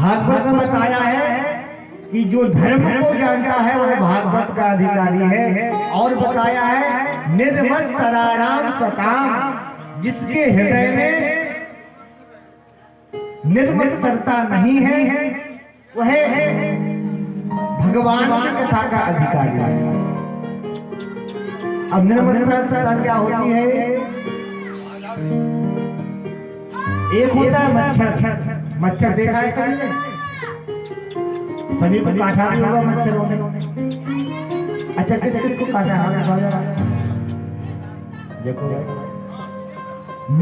भागवत में बताया है कि जो धर्म को जानता है वह भागवत का अधिकारी है। और बताया है निर्मत्सराणाम सताम, जिसके हृदय में निर्मत्सरता नहीं है वह भगवान की कथा का अधिकारी है। अब निर्मत्सरता क्या होती है? एक होता है मच्छर। मच्छर देखा है सभी ने? सभी को काटा भी होगा मच्छरों ने। अच्छा, किस किस को काटा है? देखो,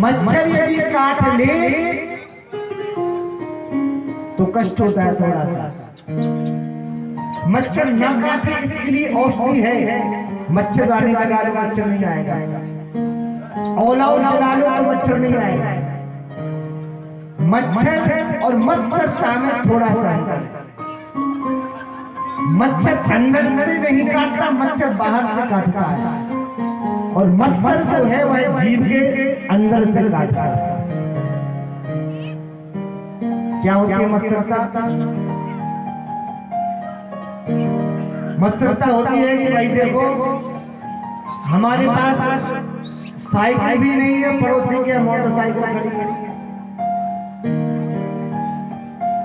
मच्छर यदि काट ले तो कष्ट होता है थोड़ा सा। मच्छर न काटे इसके लिए औषधि है। मच्छरदानी लगा लो, मच्छर नहीं आएगा। ऑल आउट जला लो तो मच्छर नहीं आएगा। मच्छर और मत्सरता में थोड़ा सा अंतर है। मच्छर अंदर से नहीं काटता, मच्छर बाहर से काटता है। और मत्सर जो है वह जीव के अंदर से काटता है। क्या होती है मत्सरता? मत्सरता होती है कि भाई देखो, हमारे पास साइकिल भी नहीं है, पड़ोसी के मोटरसाइकिल खड़ी है।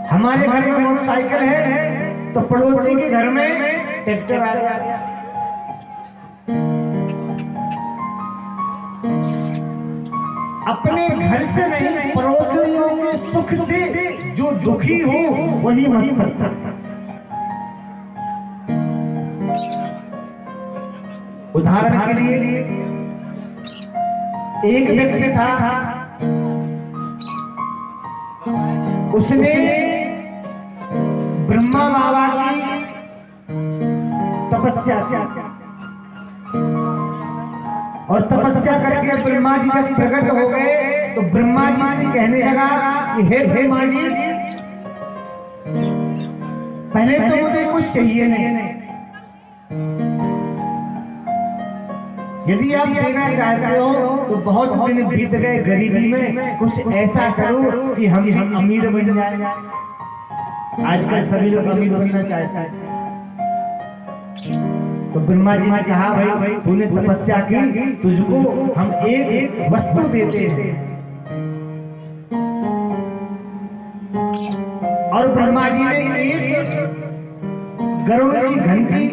हमारे घर में मोटरसाइकिल है तो पड़ोसी के घर में ट्रैक्टर आ गया। अपने घर से नहीं, पड़ोसियों के सुख से जो दुखी हो वही मत्सरता है। उदाहरण के लिए एक व्यक्ति था, उसने ब्रह्मा बाबा की तपस्या की और तपस्या करके ब्रह्मा जी जब प्रकट हो गए तो ब्रह्मा जी से कहने लगा कि हे ब्रह्मा जी, पहले तो मुझे कुछ चाहिए नहीं, यदि आप देना चाहते हो तो बहुत दिन बीत गए गरीबी में, कुछ ऐसा करो कि हम भी अमीर बन जाए। आजकल सभी लोग अमीर बनना चाहते हैं। तो ब्रह्मा जी ने कहा भाई तूने तपस्या की, तुझको हम एक वस्तु देते हैं। और ब्रह्मा जी ने एक गरुड़ की घंटी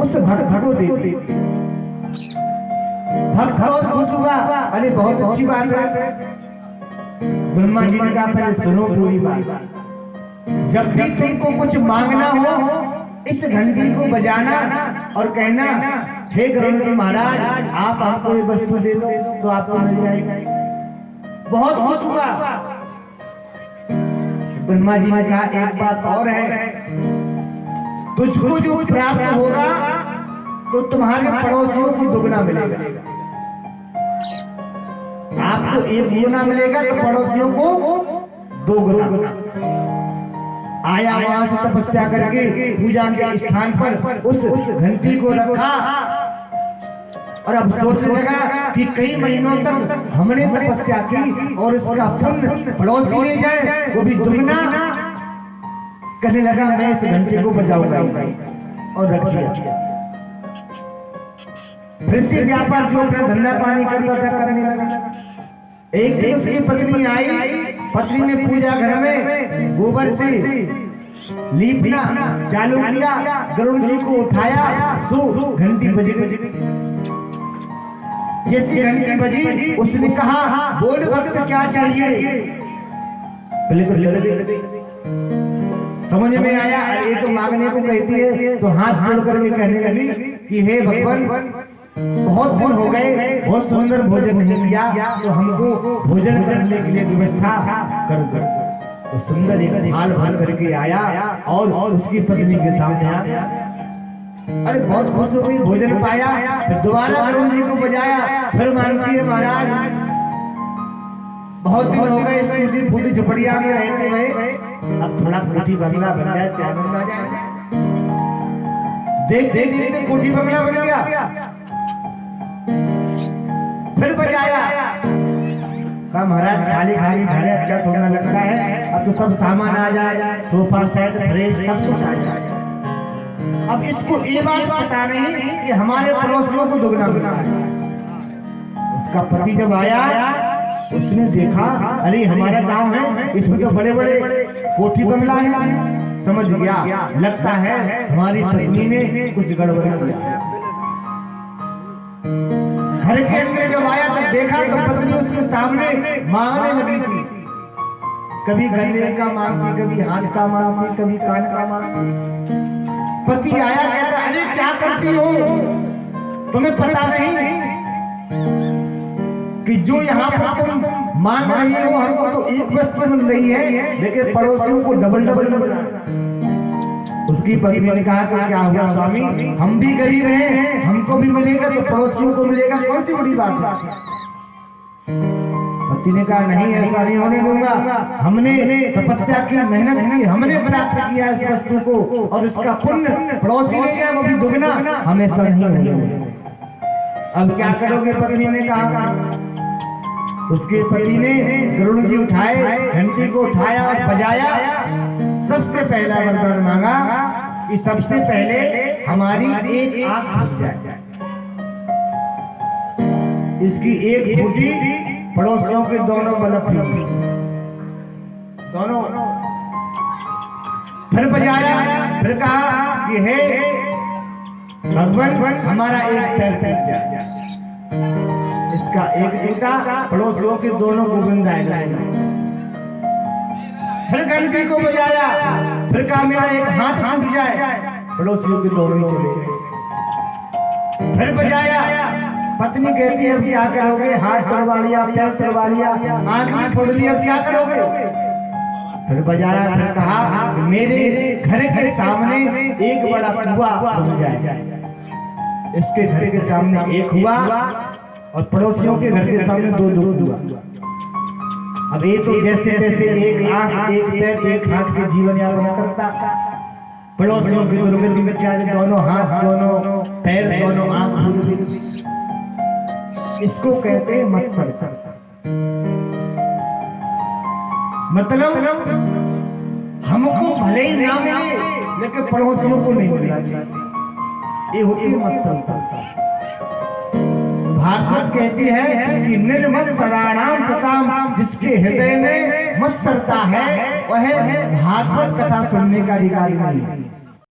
उस भक्त को दे दी। भक्त बहुत खुश हुआ, अरे बहुत अच्छी बात है। ब्रह्मा जी ने कहा पहले सुनो पूरी बात, जब भी तुमको कुछ मांगना हो इस घंटी को बजाना और कहना हे गरुड़ जी महाराज, आप हमको ये वस्तु दे दो तो आपको मिल जाएगी। बहुत खुश हुआ। ब्रह्मा जी ने कहा एक बात और है, तुझको जो प्राप्त होगा तो तुम्हारे पड़ोसियों को दुगना मिलेगा। आपको एक गुना मिलेगा तो पड़ोसियों को दो गुना। आया वहां से तपस्या करके पूजा के स्थान पर उस घंटी को रखा और अब सोचने लगा कि कई महीनों तक हमने तपस्या की और इसका पुण्य पड़ोसी ले जाए, वो भी दुगना। कहने लगा मैं इस घंटे को बजाऊंगा और रख दिया। फिर से व्यापार जो अपना धंधा पानी करता था करने लगा। एक दिन उसकी पत्नी आई, पत्नी ने पूजा घर में गोबर से लीपना चालू किया, गरुड़ जी को उठाया, सो घंटी बज गई। जैसी घंटी बजी उसने कहा बोल भक्त क्या चाहिए? पहले तो डर गई, समझ में आया ये तो मांगने को कहती है, तो हाथ जोड़ करके कहने लगी कि हे भगवान, बहुत दिन हो गए, बहुत सुंदर भोजन नहीं किया, तो हमको भोजन करने के लिए व्यवस्था कर दो। तो सुंदर एक थाल भर करके आया और उसकी पत्नी के सामने आ गया। अरे बहुत खुश हो गई, भोजन पाया। फिर दोबारा गरुड़ जी को बजाया, फिर मांगती है महाराज बहुत दिन हो गए इस टूटी फूटी झुपड़िया में रहते हुए, अब थोड़ा कोठी बंगला बन जाए, क्या बनना जाए। देख देखते कोठी बंगला बन गया। फिर बजाया, कहा महाराज खाली खाली घर अच्छा थोड़ा लगता है, अब तो सब सामान आ जाए, सोफा सेट फ्रिज सब कुछ आ जाए। अब इसको ये बात पता नहीं कि हमारे पड़ोसियों को दुगना बना है। उसका पति जब आया उसने देखा अरे हमारा गांव है, इसमें तो बड़े बड़े कोठी बंगला है। समझ गया लगता है हमारी पत्नी ने कुछ गड़बड़ किया। घर के अंदर जब आया तब देखा तो पत्नी उसके सामने मांगने लगी थी। कभी गले का मांगती, कभी हाथ का मांगती, कभी कान का मांगती। पति आया कहता अरे क्या करती हो, तुम्हें पता नहीं कि जो यहाँ पर तुम मांग रही हो हमको तो एक वस्तु मिल रही है, लेकिन पड़ोसियों को डबल डबल मिल रहा है। उसकी पत्नी ने कहा कि क्या हुआ स्वामी, हम भी गरीब हैं, हमको भी मिलेगा तो पड़ोसियों को मिलेगा, कौन सी बड़ी बात है। पति ने कहा नहीं ऐसा नहीं होने दूंगा, हमने तपस्या की, मेहनत की, हमने प्राप्त किया इस वस्तु को और इसका पुण्य पड़ोसी ले गया वो भी दुगना, हमेशा नहीं होने। अब क्या करोगे, पत्नी ने कहा। उसके पति ने गरुड़ जी उठाए, घंटी को उठाया और बजाया। सबसे पहला वरदान मांगा कि सबसे पहले हमारी एक आंख फूट जाए, इसकी एक फूटी, पड़ोसियों के दोनों बल्ब फूटे, दोनों। फिर बजाया, फिर कहा कि हे भगवान हमारा एक पैर फूट जाए, इसका एक फूटा, पड़ोसियों के दोनों गोविंद आएगा। फिर घंटी को बजाया, फिर कहा मेरा एक हाथ फूट जाए, पड़ोसियों के दोनों ही चले गए। फिर बजाया, पत्नी कहती है अब क्या करोगे, हाथ तोड़वा लिया, पैर तोड़वा लिया, आंख भी फोड़ ली, अब क्या करोगे। फिर बजाया, फिर कहा मेरे घर के सामने एक बड़ा कुआं खुद जाए। इसके घर के सामने एक हुआ और पड़ोसियों के घर के सामने दो दो हुआ। अब ये तो जैसे तैसे एक आंख, एक पैर, एक हाथ के जीवन यापन करता, पड़ोसियों की दुर्गति में क्या दोनों हाथ, दोनों पैर, दोनों आंख भूल गई। इसको कहते हैं मत्सरता। मतलब हमको भले ही ना मिले लेकिन पड़ोसियों को नहीं मिलना चाहिए, ये होती है मत्सरता। भागवत कहती है कि निर्मत्सराणाम सताम, जिसके हृदय में मत्सरता है वह भागवत कथा सुनने का अधिकारी नहीं है।